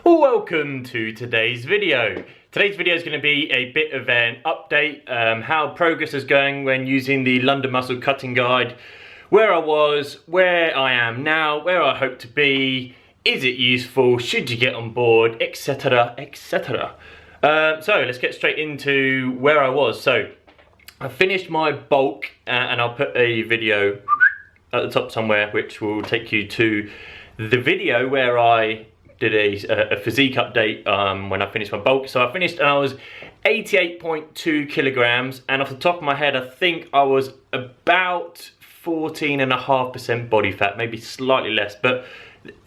Welcome to today's video. Today's video is going to be a bit of an update, how progress is going when using the London Muscle Cutting Guide, where I was, where I am now, where I hope to be, is it useful, should you get on board, etc, etc. So let's get straight into where I was. So I finished my bulk and I'll put a video at the top somewhere which will take you to the video where I did a physique update when I finished my bulk. So I finished and I was 88.2 kilograms, and off the top of my head I think I was about 14.5% body fat, maybe slightly less, but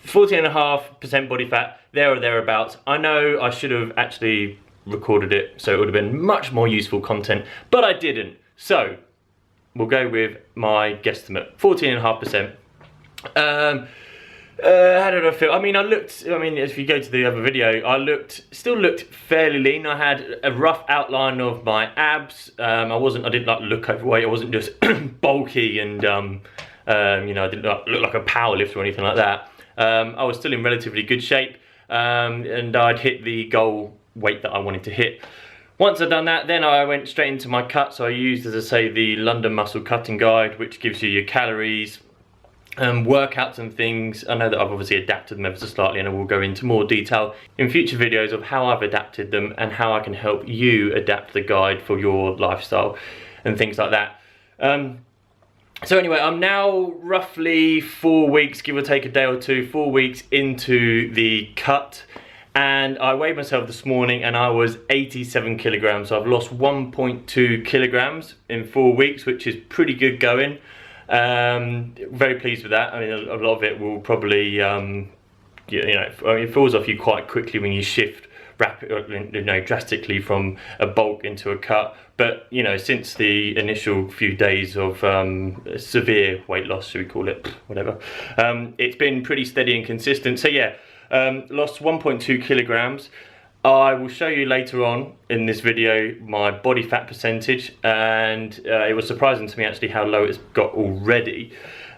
14.5% body fat, there or thereabouts. I know I should have actually recorded it so it would have been much more useful content, but I didn't. So we'll go with my guesstimate, 14.5%. How did I feel? I mean, if you go to the other video, I still looked fairly lean. I had a rough outline of my abs. I didn't like look overweight. I wasn't just bulky and, I didn't look like a power lifter or anything like that. I was still in relatively good shape, and I'd hit the goal weight that I wanted to hit. Once I'd done that, then I went straight into my cut. So I used, as I say, the London Muscle Cutting Guide, which gives you your calories, workouts and things. I know that I've obviously adapted them ever so slightly, and I will go into more detail in future videos of how I've adapted them and how I can help you adapt the guide for your lifestyle and things like that. So anyway, I'm now roughly 4 weeks, give or take a day or two, 4 weeks into the cut, and I weighed myself this morning and I was 87 kilograms. So I've lost 1.2 kilograms in 4 weeks, which is pretty good going. Very pleased with that. I mean, a lot of it will probably, it falls off you quite quickly when you shift drastically from a bulk into a cut. But since the initial few days of severe weight loss, should we call it, whatever, it's been pretty steady and consistent. So yeah, lost 1.2 kilograms. I will show you later on in this video my body fat percentage, and it was surprising to me actually how low it's got already.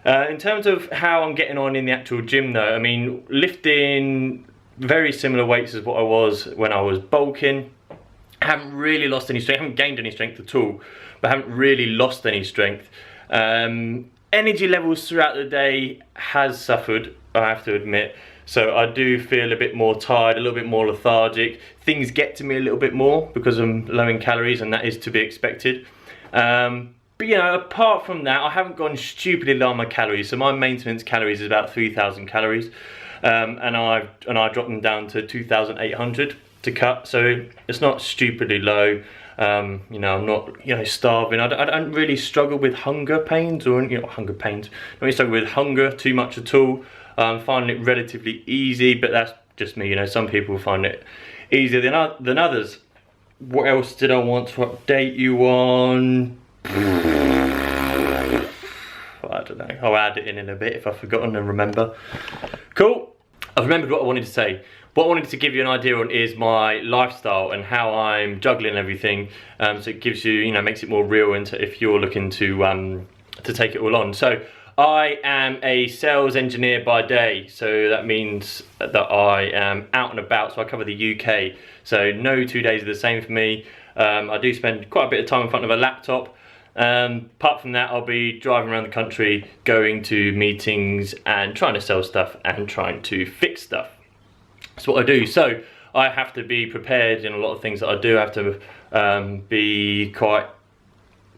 In terms of how I'm getting on in the actual gym though, I mean, lifting very similar weights as what I was when I was bulking. I haven't really lost any strength, I haven't gained any strength at all, but I haven't really lost any strength. Energy levels throughout the day has suffered, I have to admit. So I do feel a bit more tired, a little bit more lethargic. Things get to me a little bit more because I'm low in calories, and that is to be expected. But apart from that, I haven't gone stupidly low on my calories. So my maintenance calories is about 3,000 calories, and I dropped them down to 2,800 to cut. So it's not stupidly low. I'm not starving. I don't really struggle with hunger pains or hunger pains. I don't really struggle with hunger too much at all. I'm finding it relatively easy, but that's just me. Some people find it easier than others. What else did I want to update you on? I don't know. I'll add it in a bit if I've forgotten and remember. Cool. I've remembered what I wanted to say. What I wanted to give you an idea on is my lifestyle and how I'm juggling everything. So it gives you, makes it more real into if you're looking to take it all on. So I am a sales engineer by day, so that means that I am out and about, so I cover the UK. So no 2 days are the same for me. I do spend quite a bit of time in front of a laptop. Apart from that, I'll be driving around the country, going to meetings and trying to sell stuff and trying to fix stuff. That's what I do. So I have to be prepared in a lot of things that I do. I have to be quite,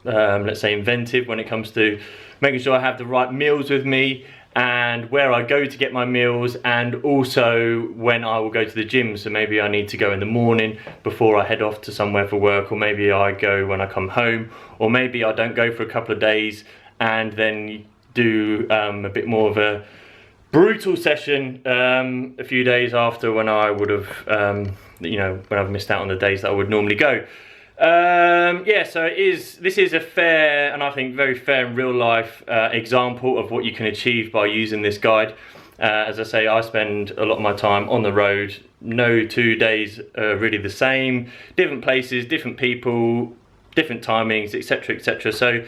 let's say, inventive when it comes to making sure I have the right meals with me and where I go to get my meals, and also when I will go to the gym. So maybe I need to go in the morning before I head off to somewhere for work, or maybe I go when I come home, or maybe I don't go for a couple of days and then do a bit more of a brutal session a few days after, when I would have, when I've missed out on the days that I would normally go. Yeah, so this is a fair, and I think very fair in real life example of what you can achieve by using this guide. As I say, I spend a lot of my time on the road. No 2 days are really the same. Different places, different people, different timings, etc, etc. So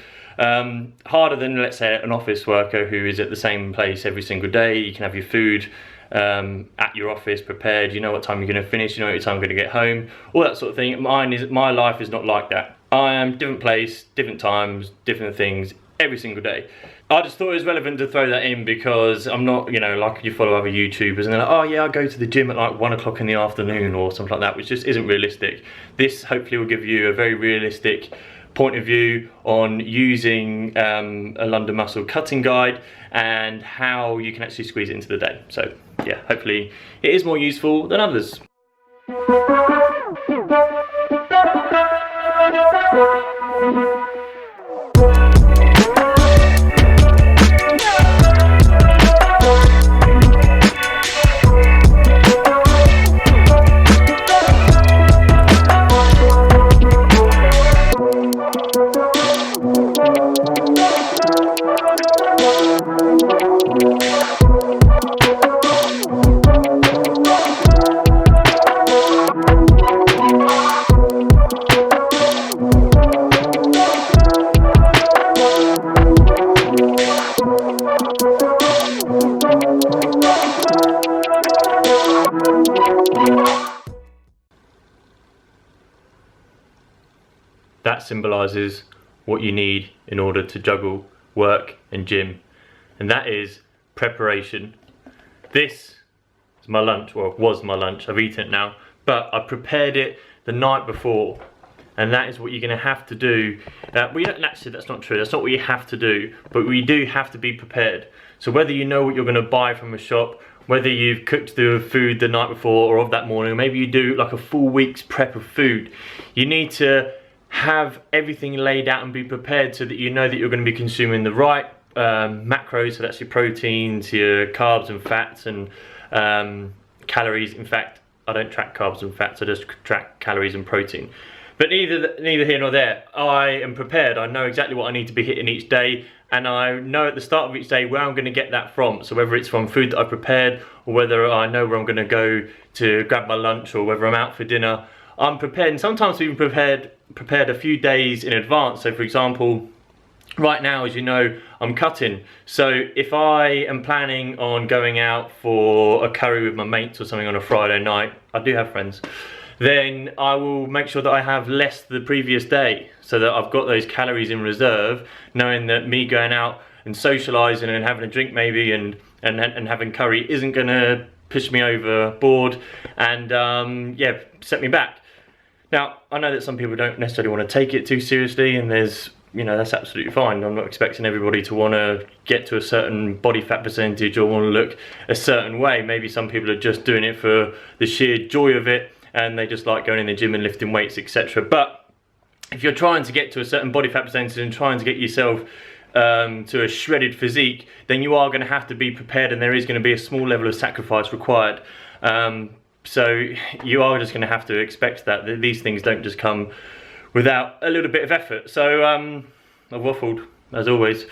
harder than, let's say, an office worker who is at the same place every single day. You can have your food at your office prepared. You know what time you're going to finish, you know what time you're going to get home, all that sort of thing. My life is not like that. I am different place, different times, different things every single day. I just thought it was relevant to throw that in because I'm not, you know, like you follow other YouTubers and they're like, oh yeah, I go to the gym at like 1 o'clock in the afternoon or something like that, which just isn't realistic. This hopefully will give you a very realistic point of view on using a London Muscle cutting guide and how you can actually squeeze it into the day. So yeah, hopefully it is more useful than others. That symbolises what you need in order to juggle work and gym, and that is preparation. This is my lunch, or was my lunch. I've eaten it now, but I prepared it the night before, and that is what you're going to have to do. Actually, that's not true. That's not what you have to do, but we do have to be prepared. So whether you know what you're going to buy from a shop, whether you've cooked the food the night before or of that morning, or maybe you do like a full week's prep of food, you need to have everything laid out and be prepared so that you know that you're going to be consuming the right macros, so that's your proteins, your carbs and fats, and calories. In fact, I don't track carbs and fats, I just track calories and protein. But neither here nor there. I am prepared. I know exactly what I need to be hitting each day, and I know at the start of each day where I'm going to get that from. So whether it's from food that I prepared, or whether I know where I'm going to go to grab my lunch, or whether I'm out for dinner, I'm prepared. And sometimes even prepared a few days in advance. So for example, right now, as you know, I'm cutting. So if I am planning on going out for a curry with my mates or something on a Friday night, I do have friends, then I will make sure that I have less the previous day so that I've got those calories in reserve, knowing that me going out and socialising and having a drink maybe and having curry isn't going to push me overboard and yeah, set me back. Now, I know that some people don't necessarily want to take it too seriously, and there's, you know, that's absolutely fine. I'm not expecting everybody to want to get to a certain body fat percentage or want to look a certain way. Maybe some people are just doing it for the sheer joy of it, and they just like going in the gym and lifting weights, etc. But if you're trying to get to a certain body fat percentage and trying to get yourself to a shredded physique, then you are going to have to be prepared, and there is going to be a small level of sacrifice required. So you are just going to have to expect that these things don't just come without a little bit of effort. So I've waffled, as always.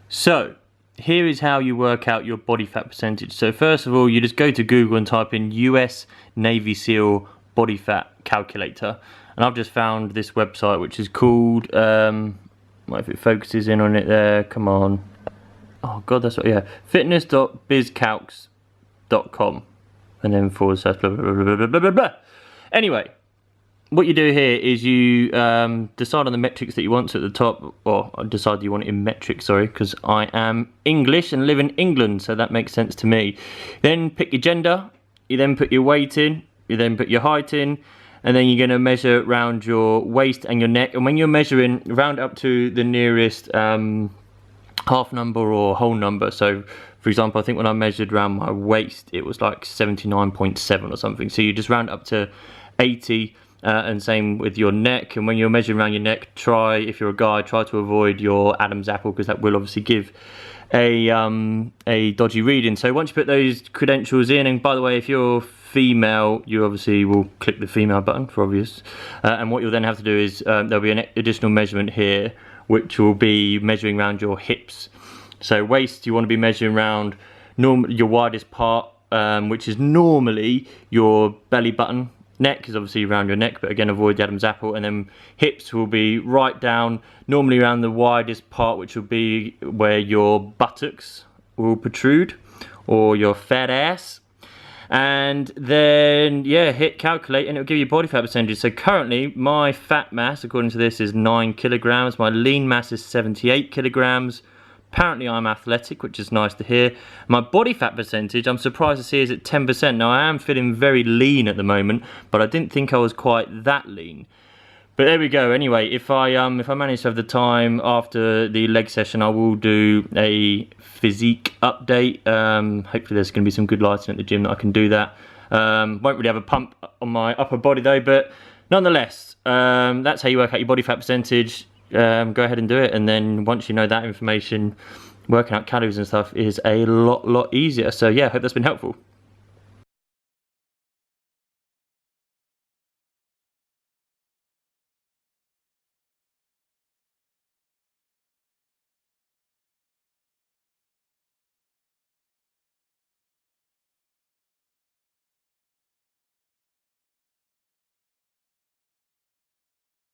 So here is how you work out your body fat percentage. So first of all, you just go to Google and type in US Navy SEAL body fat calculator. And I've just found this website which is called, if it focuses in on it there, come on. Oh God, that's what, yeah, fitness.bizcalcs.com. And then / blah, blah, blah, blah, blah, blah, blah. Anyway, what you do here is you decide on the metrics that you want. So at the top, or decide you want it in metrics, sorry, because I am English and live in England, so that makes sense to me. Then pick your gender, you then put your weight in, you then put your height in, and then you're going to measure around your waist and your neck. And when you're measuring, round up to the nearest half number or whole number. So for example, I think when I measured around my waist, it was like 79.7 or something. So you just round up to 80, and same with your neck. And when you're measuring around your neck, try, if you're a guy, try to avoid your Adam's apple, because that will obviously give a dodgy reading. So once you put those credentials in, and by the way, if you're female, you obviously will click the female button for obvious. And what you'll then have to do is there'll be an additional measurement here, which will be measuring around your hips. So waist, you want to be measuring around your widest part, which is normally your belly button. Neck is obviously around your neck, but again, avoid the Adam's apple. And then hips will be right down, normally around the widest part, which will be where your buttocks will protrude, or your fat ass. And then, yeah, hit calculate and it'll give you body fat percentage. So currently, my fat mass, according to this, is 9 kilograms. My lean mass is 78 kilograms. Apparently, I'm athletic, which is nice to hear. My body fat percentage, I'm surprised to see, is at 10%. Now, I am feeling very lean at the moment, but I didn't think I was quite that lean. But there we go. Anyway, if I manage to have the time after the leg session, I will do a physique update. Hopefully there's going to be some good lighting at the gym that I can do that. Won't really have a pump on my upper body though, but nonetheless, that's how you work out your body fat percentage. Go ahead and do it, and then once you know that information, working out calories and stuff is a lot easier. So yeah, I hope that's been helpful.